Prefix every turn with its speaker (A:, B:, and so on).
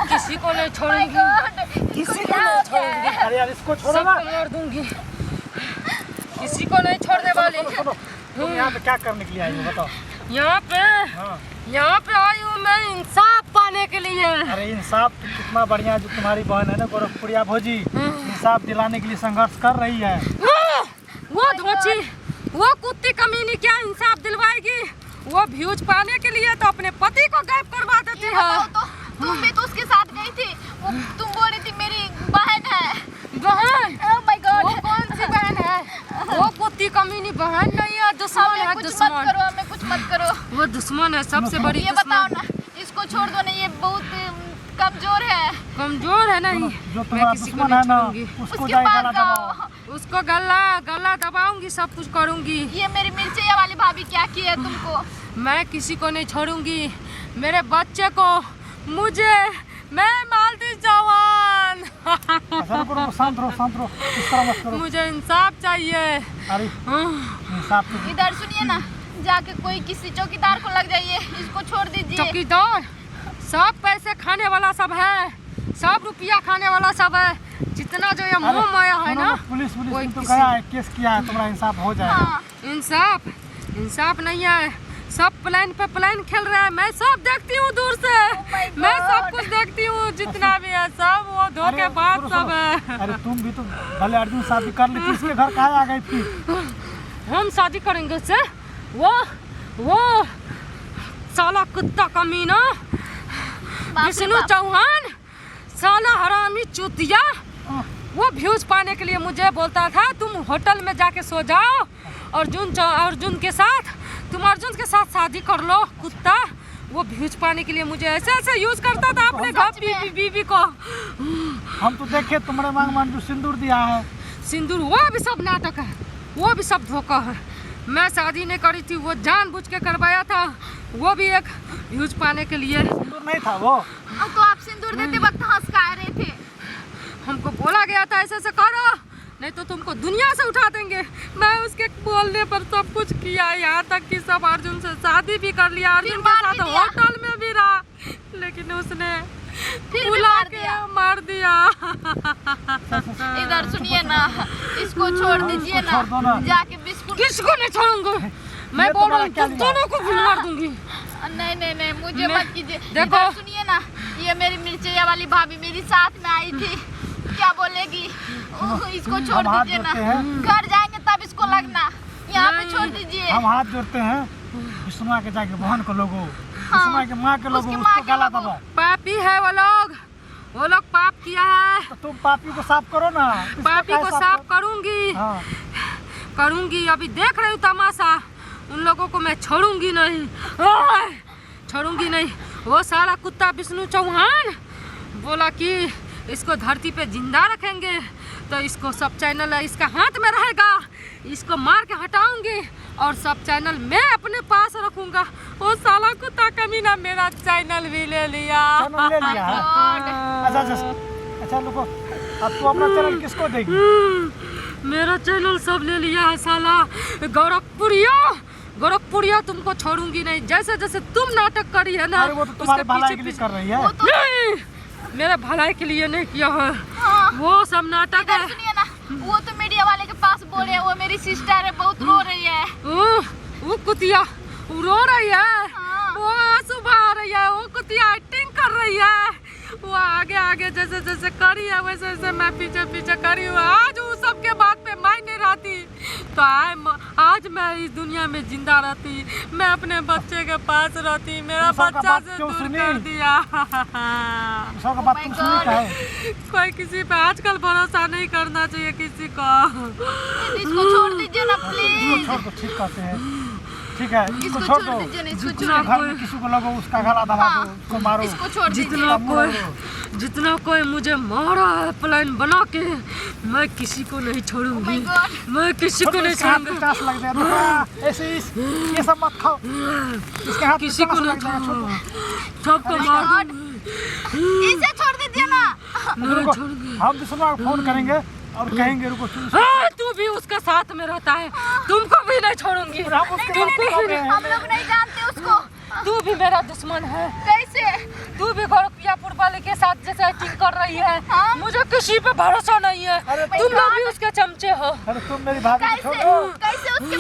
A: किसी को नहीं छोड़ूंगी, किसी को नहीं छोड़ूंगी।
B: अरे यार इसको छोड़ो ना,
A: मार दूंगी, किसी को नहीं छोड़ने वाली।
B: तुम यहाँ पे क्या करने के लिए आई हो बताओ?
A: यहाँ पे आई हूँ मैं इंसाफ पाने के लिए।
B: अरे इंसाफ तो कितना बढ़िया, जो तुम्हारी बहन है ना गोरखपुरिया भौजी, इंसाफ दिलाने के लिए संघर्ष कर रही है।
A: वो धोची, वो कुत्ती कमीनी क्या इंसाफ दिलवाएगी? वो व्यूज पाने के लिए तो अपने पति को गायब करवा देती है।
C: तो तुम भी तो उसके साथ गई थी, वो तुम बोल रही थी मेरी बहन है।
A: बहन?
C: ओह माय गॉड,
A: वो कौन सी बहन है? वो कुत्ती कमीनी बहन नहीं है, दुश्मन है।
C: कुछ
A: दुश्मन
C: मत करो, हमें कुछ मत करो।
A: वो दुश्मन है, सबसे बड़ी
C: ये बताओ ना, इसको छोड़ दो ना, ये बहुत कमजोर है।
A: कमजोर है नहीं,
B: जो तुम्हारा दुश्मन है ना उसको
C: उसके
B: जाके
C: पास
B: गला
C: जाओ।
B: दबाओ।
A: उसको गला दबाऊंगी, सब कुछ करूंगी।
C: ये मेरी मिर्चिया वाली भाभी क्या की है तुमको?
A: मैं किसी को नहीं छोड़ूंगी, मेरे बच्चे को, मुझे, मैं मालती जवान।
B: अच्छा रुको, शांत रहो, इस तरह मत करो।
A: मुझे इंसाफ चाहिए।
B: अरे इंसाफ तो
C: इधर सुनिए ना, जाके कोई किसी चौकीदार को लग जाइए, इसको छोड़ दीजिए।
A: चौकीदार सब पैसे खाने वाला सब है, सब रुपया खाने वाला सब है। जितना जो ये मुंह माया है ना,
B: पुलिस तो गया है, केस किया है, तुम्हारा इंसाफ हो जाएगा।
C: हाँ।
A: इंसाफ नहीं है, सब प्लान पे प्लान खेल रहा है। मैं सब देखती हूँ दूर से, मैं सब कुछ देखती हूँ, जितना भी है सब वो धोखेबाज सब है।
B: अरे तुम भी तो भले अर्जुन शादी कर ली थी, इसके घर कहाँ आ गई थी?
A: हम शादी करेंगे उससे? वो साला कुत्ता कमीना विष्णु चौहान, साला हरामी चूतिया, वो व्यूज पाने के लिए मुझे बोलता था तुम होटल में जाके सो जाओ, अर्जुन के साथ, तुम अर्जुन के साथ शादी कर लो। कुत्ता वो व्यूज पाने के लिए मुझे ऐसे यूज करता था अपने घर बीवी को।
B: हम तो देखे तुम्हारे मांग जो सिंदूर दिया है।
A: सिंदूर वो भी सब नाटक है, वो भी सब धोखा है। मैं शादी नहीं करी थी, वो जानबूझ के करवाया था, वो भी एक व्यूज पाने के लिए।
B: सिंदूर नहीं था वो।
C: अब तो आप सिंदूर देते वक्त हंस का रहे थे।
A: हमको बोला गया था ऐसे करो, नहीं तो तुमको दुनिया से उठा देंगे। मैं उसके बोलने पर सब कुछ किया, यहाँ तक कि सब अर्जुन से शादी भी कर लिया, अर्जुन के साथ होटल में भी रहा, लेकिन उसने मार दिया।
C: इधर सुनिए ना, इसको छोड़ दीजिए ना, जाके बिस्कुट।
A: किसको नहीं छोड़ूंगी मैं, बोल रहा हूँ तुम दोनों को भी मार दूंगी।
C: नहीं मुझे मत कीजिए। देखो सुनिए ना, ये मेरी मिर्चिया वाली भाभी मेरी साथ में आई थी, क्या बोलेगी? इसको छोड़ दीजिए ना, घर जाएंगे तब इसको लगना, यहाँ पे छोड़ दीजिए।
B: हम हाथ जोड़ते हैं, विष्णु के जाके बहन को लोगो, विष्णु के माँ के लोगो, उसको गला दबाओ।
A: पापी है वो लोग पाप किया है।
B: तो तुम पापी को साफ करो ना।
A: पापी को साफ करूंगी। करूंगी, अभी देख रही हूँ तमाशा। उन लोगों को मैं छोड़ूंगी नहीं। वो सारा कुत्ता विष्णु चौहान बोला कि इसको धरती पे जिंदा रखेंगे तो इसको सब चैनल इसका हाथ में रहेगा, इसको मार के हटाऊंगी और सब चैनल मैं अपने पास रखूंगा। वो साला कुत्ता कमीना मेरा चैनल भी ले लिया।
B: अच्छा रुको, अब तू अपना चैनल किसको देगी?
A: मेरा चैनल सब ले लिया है साला। गोरखपुरिया तुमको छोड़ूंगी नहीं, जैसे जैसे तुम नाटक करी है ना,
B: वो तो तुम्हारे भलाई के लिए कर रही है।
A: नहीं, मेरे भलाई के लिए नहीं किया है। वो सब नाटक है।
C: सुनिए ना, वो तो मीडिया वाले के पास बोले वो मेरी सिस्टर है, बहुत रो रही है।
A: वो कुतिया रो रही है, वो आंसू बहा रही है, वो कुतिया एक्टिंग कर रही है। वो आगे जैसे जैसे करी है वैसे वैसे मैं पीछे करी हूँ। आज वो सबके बात पे मैं नहीं रहती तो आज मैं इस दुनिया में जिंदा रहती, मैं अपने बच्चे के पास रहती। मेरा बच्चा से दूर कर दिया। कोई किसी पे आजकल भरोसा नहीं करना चाहिए किसी को।
C: इसको छोड़ दीजिए ना प्लीज।
B: ठीक कहते हैं, ठीक है, इसको छोड़ दो। किसी को लगो उसका गला दबा दो, उसको मारो।
C: इसको छोड़ दीजिए।
A: जितना कोई मुझे मारा है प्लान बना के, मैं किसी को नहीं छोड़ूंगी। मैं किसी को नहीं छोड़ूंगी।
B: ये सब मत खाओ, इसके हाथ
A: किसी को नहीं छोड़ूंगी, सबको मार दूंगी।
C: इसे छोड़ दीजिए ना।
B: हम विष्णु को फोन करेंगे और कहेंगे रुको
A: तू भी उसके साथ में रहता है, तुमको भी नहीं छोड़ूंगी।
C: हम लोग नहीं जानते उसको।
A: तू भी मेरा दुश्मन है।
C: कैसे?
A: से एक्टिंग कर रही है।
C: हाँ?
A: मुझे किसी पे भरोसा नहीं है।
B: अरे
A: तुम लोग भी उसके चमचे हो।
B: अरे तुम मेरी भाभी को
C: कैसे
B: छोड़ो।
C: कैसे उसके